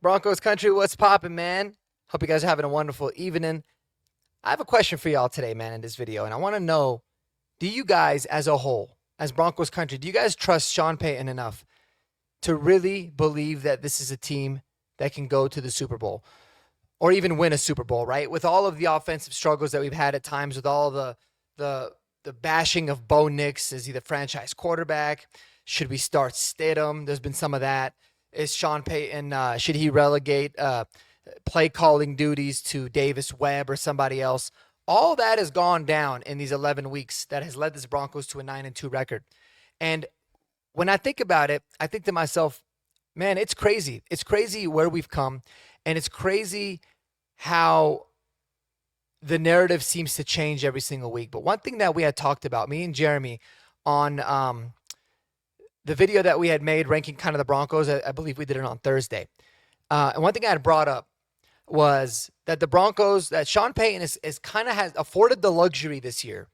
Broncos country, what's poppin', man? Hope you guys are having a wonderful evening. I have a question for y'all today, man, in this video, and I want to know, do you guys as a whole, as Broncos country, do you guys trust Sean Payton enough to really believe that this is a team that can go to the Super Bowl or even win a Super Bowl, right? With all of the offensive struggles that we've had at times, with all the the bashing of Bo Nix, is he the franchise quarterback? Should we start Stidham? There's been some of that. Is Sean Payton, should he relegate play calling duties to Davis Webb or somebody else? All that has gone down in these 11 weeks that has led this Broncos to a 9-2 record. And when I think about it, I think to myself, man, it's crazy. It's crazy where we've come, and it's crazy how the narrative seems to change every single week. But one thing that we had talked about, me and Jeremy, on the video that we had made ranking kind of the Broncos, I believe we did it on Thursday. And one thing I had brought up was that the Broncos, that Sean Payton is kind of has afforded the luxury this year,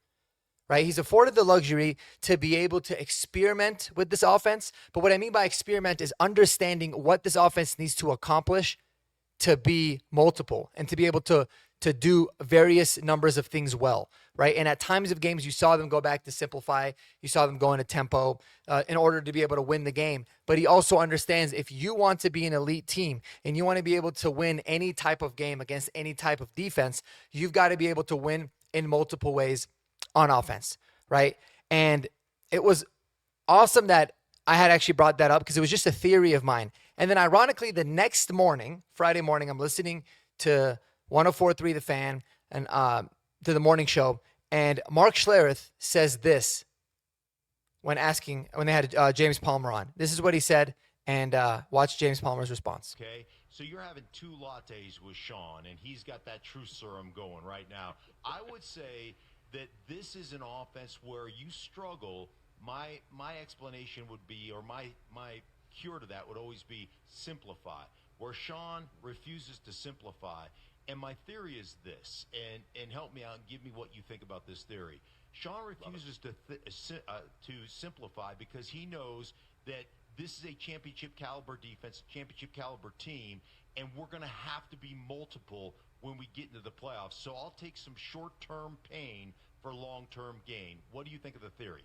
right? He's afforded the luxury to be able to experiment with this offense. But what I mean by experiment is understanding what this offense needs to accomplish to be multiple and to be able to do various numbers of things well, right? And at times of games, you saw them go back to simplify. You saw them go into tempo in order to be able to win the game. But he also understands if you want to be an elite team and you want to be able to win any type of game against any type of defense, you've got to be able to win in multiple ways on offense, right? And it was awesome that I had actually brought that up because it was just a theory of mine. And then ironically, the next morning, Friday morning, I'm listening to 104.3 The Fan and to the morning show, and Mark Schlereth says this when they had James Palmer on. This is what he said, and watch James Palmer's response. Okay, so you're having two lattes with Sean, and he's got that true serum going right now. I would say that this is an offense where you struggle. My explanation would be, or my cure to that would always be simplify, where Sean refuses to simplify. And my theory is this, and help me out and give me what you think about this theory. Sean refuses to simplify because he knows that this is a championship caliber defense, championship caliber team, and we're going to have to be multiple when we get into the playoffs. So I'll take some short-term pain for long-term gain. What do you think of the theory?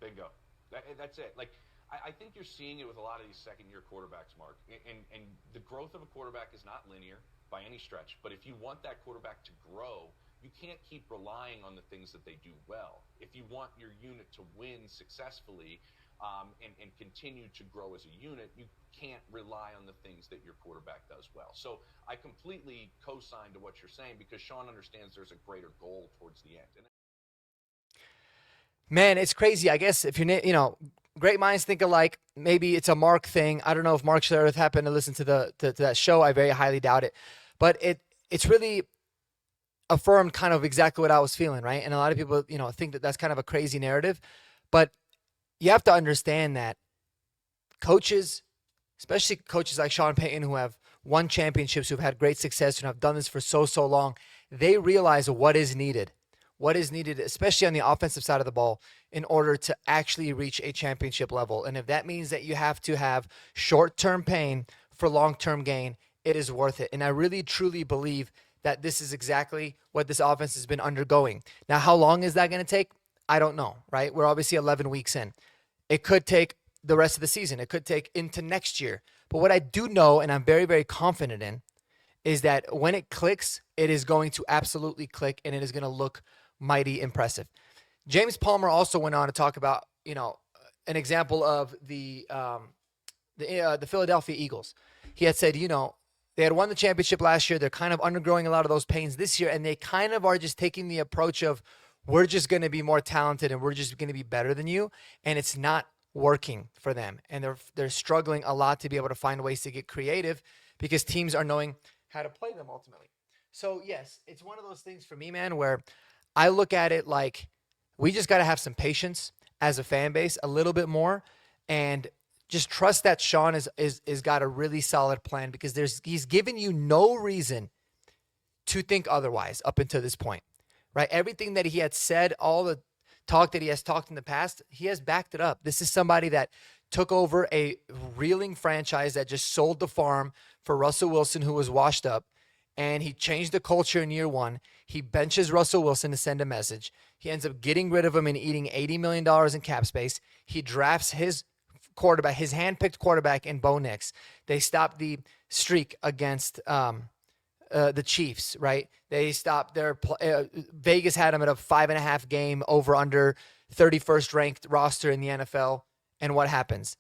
Bingo. That's it. Like, I think you're seeing it with a lot of these second-year quarterbacks, Mark. And the growth of a quarterback is not linear by any stretch. But if you want that quarterback to grow, you can't keep relying on the things that they do well. If you want your unit to win successfully and continue to grow as a unit, you can't rely on the things that your quarterback does well. So I completely co-sign to what you're saying because Sean understands there's a greater goal towards the end. Man, it's crazy. I guess if you're, great minds think alike. Maybe it's a Mark thing. I don't know if Mark Schlereth happened to listen to that show. I very highly doubt it. But it's really affirmed kind of exactly what I was feeling, right? And a lot of people, think that that's kind of a crazy narrative. But you have to understand that coaches, especially coaches like Sean Payton, who have won championships, who've had great success, and have done this for so long, they realize what is needed, especially on the offensive side of the ball, in order to actually reach a championship level. And if that means that you have to have short-term pain for long-term gain, it is worth it. And I really, truly believe that this is exactly what this offense has been undergoing. Now, how long is that going to take? I don't know, right? We're obviously 11 weeks in. It could take the rest of the season. It could take into next year. But what I do know, and I'm very, very confident in, is that when it clicks, it is going to absolutely click, and it is going to look mighty impressive. James Palmer also went on to talk about, an example of the Philadelphia Eagles. He had said, they had won the championship last year. They're kind of undergoing a lot of those pains this year, and they kind of are just taking the approach of, we're just going to be more talented and we're just going to be better than you, and it's not working for them. And they're struggling a lot to be able to find ways to get creative because teams are knowing how to play them ultimately. So, yes, it's one of those things for me, man, where I look at it like we just got to have some patience as a fan base, a little bit more, and just trust that Sean is got a really solid plan because he's given you no reason to think otherwise up until this point, right? Everything that he had said, all the talk that he has talked in the past, he has backed it up. This is somebody that took over a reeling franchise that just sold the farm for Russell Wilson, who was washed up, and he changed the culture in year one. He benches Russell Wilson to send a message. He ends up getting rid of him and eating $80 million in cap space. He drafts his quarterback, his handpicked quarterback in Bo Nix. They stop the streak against the Chiefs, right? They stopped their Vegas had him at a 5.5 game over under 31st ranked roster in the NFL. And what happens?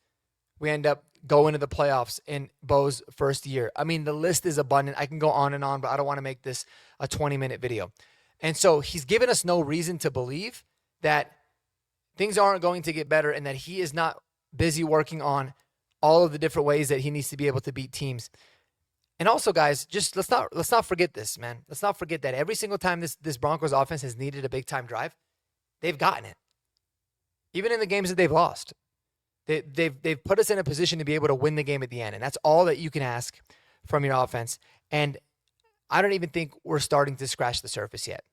We end up going to the playoffs in Bo's first year. I mean, the list is abundant. I can go on and on, but I don't want to make this a 20-minute video. And so he's given us no reason to believe that things aren't going to get better and that he is not busy working on all of the different ways that he needs to be able to beat teams. And also, guys, just let's not forget this, man. Let's not forget that every single time this Broncos offense has needed a big-time drive, they've gotten it. Even in the games that they've lost. They've put us in a position to be able to win the game at the end, and that's all that you can ask from your offense. And I don't even think we're starting to scratch the surface yet.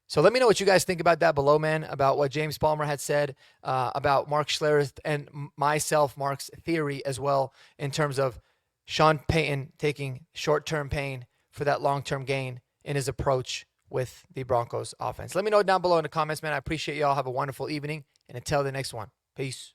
So let me know what you guys think about that below, man, about what James Palmer had said, about Mark Schlereth and myself, Mark's theory as well, in terms of Sean Payton taking short-term pain for that long-term gain in his approach with the Broncos offense. Let me know down below in the comments, man. I appreciate y'all. Have a wonderful evening, and until the next one, peace.